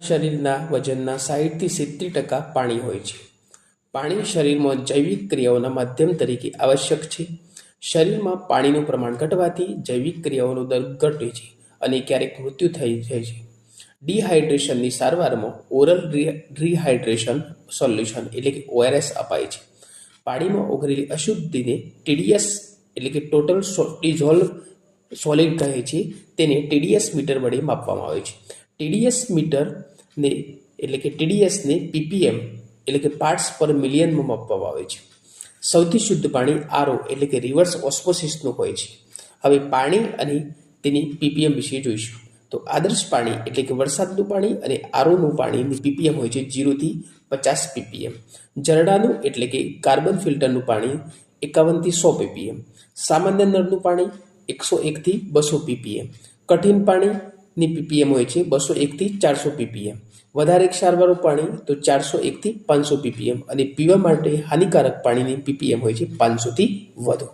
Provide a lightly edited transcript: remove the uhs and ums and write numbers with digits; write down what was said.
શરીરના વજનના 60 થી 70% પાણી હોય છે. પાણી શરીરમાં જૈવિક ક્રિયાઓના માધ્યમ તરીકે આવશ્યક છે. શરીરમાં પાણીનું પ્રમાણ ઘટવાથી જૈવિક ક્રિયાઓનો દર ઘટે છે અને ક્યારેક મૃત્યુ થઈ જાય છે. ડિહાઇડ્રેશનની સારવારમાં ઓરલ રિહાઇડ્રેશન સોલ્યુશન એટલે કે ORS અપાય છે. પાણીમાં ઓગળેલી અશુદ્ધિને TDS એટલે કે ટોટલ ડિઝોલ્વ સોલિડ કહે છે. તેને TDS મીટર વડે માપવામાં આવે છે. TDS મીટરને એટલે કે TDSને ppm એટલે કે પાર્ટ્સ પર મિલિયનમાં માપવામાં આવે છે. સૌથી શુદ્ધ પાણી RO એટલે કે રિવર્સ ઓસ્મોસિસનું હોય છે. હવે પાણી અને તેની ppm વિશે જોઈશું. તો આદર્શ પાણી એટલે કે વરસાદનું પાણી અને ROનું પાણીની ppm હોય છે 0 થી 50 ppm. ઝરણાનું એટલે કે કાર્બન ફિલ્ટરનું પાણી 51 થી 100 ppm. સામાન્ય નળનું પાણી 101 થી 200 ppm. કઠિન પાણીની ppm હોય છે 201 થી 400 ppm. વધારે ક્ષારવાળું પાણી તો 401 થી 500 ppm અને પીવા માટે હાનિકારક પાણીની ppm હોય છે 500 થી વધુ.